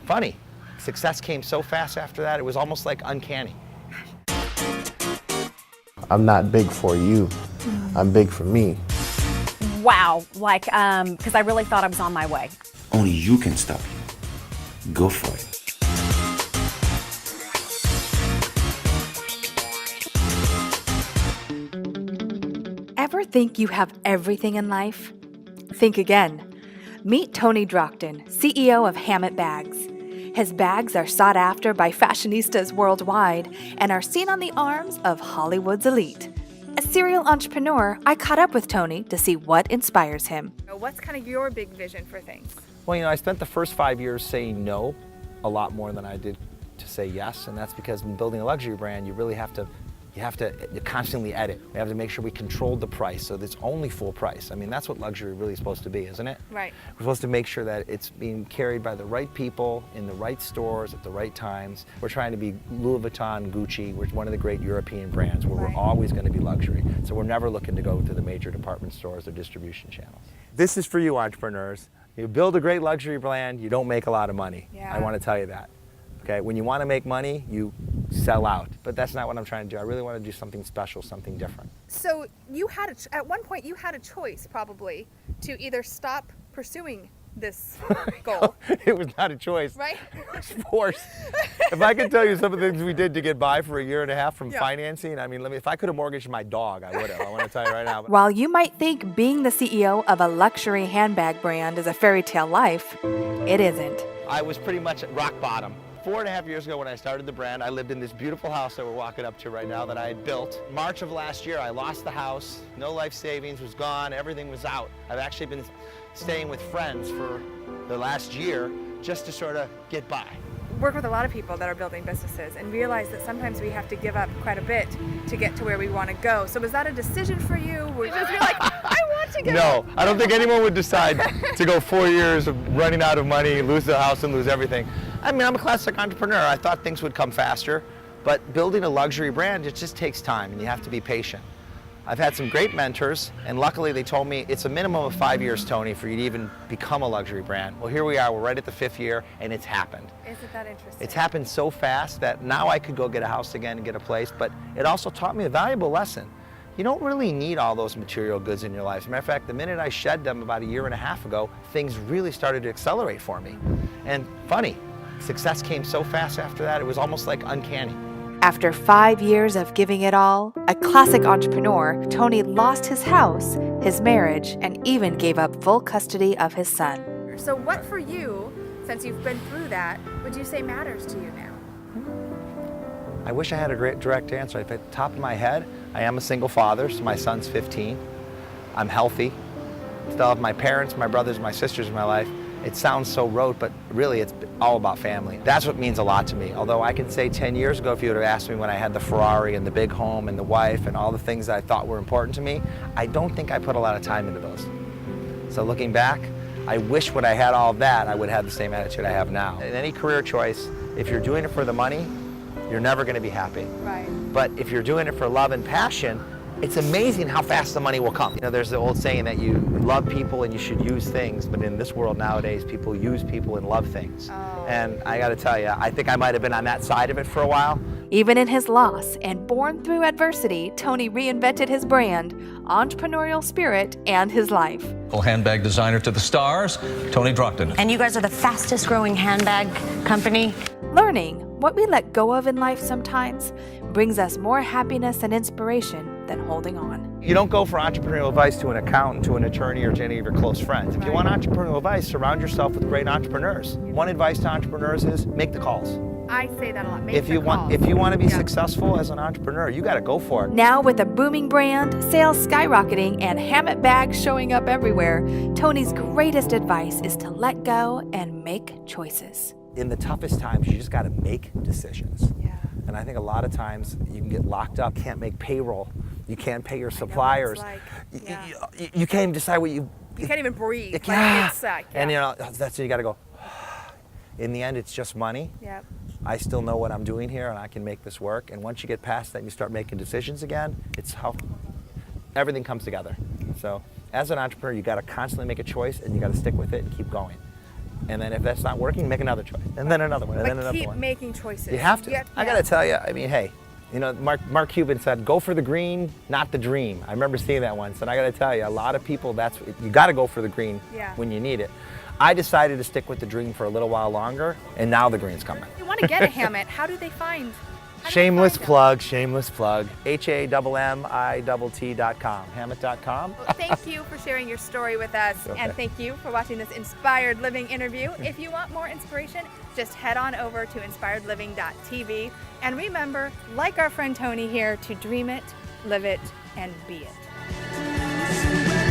Funny, success came so fast after that, it was almost like uncanny. I'm not big for you, I'm big for me. Wow, like, because I really thought I was on my way. Only you can stop you. Go for it. Ever think you have everything in life? Think again. Meet Tony Drockten, CEO of Hammitt Bags. His bags are sought after by fashionistas worldwide and are seen on the arms of Hollywood's elite. As serial entrepreneur, I caught up with Tony to see what inspires him. What's kind of your big vision for things? Well, you know, I spent the first 5 years saying no a lot more than I did to say yes, and that's because in building a luxury brand, you really have to constantly edit. We have to make sure we control the price so that it's only full price. I mean, that's what luxury really is supposed to be, isn't it? Right. We're supposed to make sure that it's being carried by the right people in the right stores at the right times. We're trying to be Louis Vuitton, Gucci. We're one of the great European brands where Right. we're always going to be luxury. So we're never looking to go to the major department stores or distribution channels. This is for you, entrepreneurs. You build a great luxury brand, you don't make a lot of money. Yeah. I want to tell you that. Okay, when you want to make money, you sell out. But that's not what I'm trying to do. I really want to do something special, something different. So you had at one point you had a choice probably to either stop pursuing this goal. It was not a choice. Right? It was forced. If I could tell you some of the things we did to get by for a year and a half from Yeah. financing, I mean, if I could have mortgaged my dog, I would have. I want to tell you right now. While you might think being the CEO of a luxury handbag brand is a fairy tale life, it isn't. I was pretty much at rock bottom. 4.5 years ago when I started the brand, I lived in this beautiful house that we're walking up to right now that I had built. March of last year, I lost the house. No life savings was gone. Everything was out. I've actually been staying with friends for the last year just to sort of get by. Work with a lot of people that are building businesses and realize that sometimes we have to give up quite a bit to get to where we want to go. So was that a decision for you? Were you just like, I want to get No, I don't think anyone would decide to go 4 years of running out of money, lose the house and lose everything. I mean, I'm a classic entrepreneur. I thought things would come faster, but building a luxury brand, it just takes time and you have to be patient. I've had some great mentors, and luckily they told me it's a minimum of 5 years, Tony, for you to even become a luxury brand. Well, here we are, we're right at the 5th year, and it's happened. Isn't that interesting? It's happened so fast that now I could go get a house again and get a place, but it also taught me a valuable lesson. You don't really need all those material goods in your life. As a matter of fact, the minute I shed them about 1.5 years ago, things really started to accelerate for me. And funny, success came so fast after that, it was almost like uncanny. After 5 years of giving it all, a classic entrepreneur, Tony lost his house, his marriage, and even gave up full custody of his son. So what for you, since you've been through that, would you say matters to you now? I wish I had a great direct answer. At the top of my head, I am a single father, so my son's 15. I'm healthy. Still have my parents, my brothers, my sisters in my life. It sounds so rote, but really it's all about family. That's what means a lot to me. Although I can say 10 years ago, if you would have asked me when I had the Ferrari and the big home and the wife and all the things that I thought were important to me, I don't think I put a lot of time into those. So looking back, I wish when I had all of that, I would have the same attitude I have now. In any career choice, if you're doing it for the money, you're never going to be happy. Right. But if you're doing it for love and passion, it's amazing how fast the money will come. You know, there's the old saying that you love people and you should use things, but in this world nowadays, people use people and love things. Oh. And I got to tell you, I think I might have been on that side of it for a while. Even in his loss and born through adversity, Tony reinvented his brand, entrepreneurial spirit, and his life. Handbag designer to the stars, Tony Drockten. And you guys are the fastest growing handbag company. Learning what we let go of in life sometimes brings us more happiness and inspiration than holding on. You don't go for entrepreneurial advice to an accountant, to an attorney, or to any of your close friends. If you want entrepreneurial advice, surround yourself with great entrepreneurs. One advice to entrepreneurs is make the calls. I say that a lot. Make If you want to be successful as an entrepreneur, you got to go for it. Now with a booming brand, sales skyrocketing, and Hammitt Bags showing up everywhere, Tony's greatest advice is to let go and make choices. In the toughest times, you just got to make decisions. Yeah. And I think a lot of times you can get locked up, can't make payroll, you can't pay your suppliers, you can't even decide what you can't even breathe. You can't. And yeah. you know, that's when you got to go. In the end, it's just money. Yep. I still know what I'm doing here, and I can make this work. And once you get past that and you start making decisions again, it's how everything comes together. So as an entrepreneur, you got to constantly make a choice, and you got to stick with it and keep going. And then if that's not working, make another choice. And then another one, and But then another keep one. making choices. You have to. I gotta tell you, I mean, hey, you know, Mark Cuban said, go for the green, not the dream. I remember seeing that once, and I gotta tell you, a lot of people, you gotta go for the green when you need it. I decided to stick with the dream for a little while longer, and now the green's coming. If you want to get a Hammitt, how do they find? Shameless plug, shameless plug. HAMMITT.com, Hammitt.com. Well, thank you for sharing your story with us, and thank you for watching this Inspired Living interview. If you want more inspiration, just head on over to inspiredliving.tv. And remember, like our friend Tony here, to dream it, live it, and be it.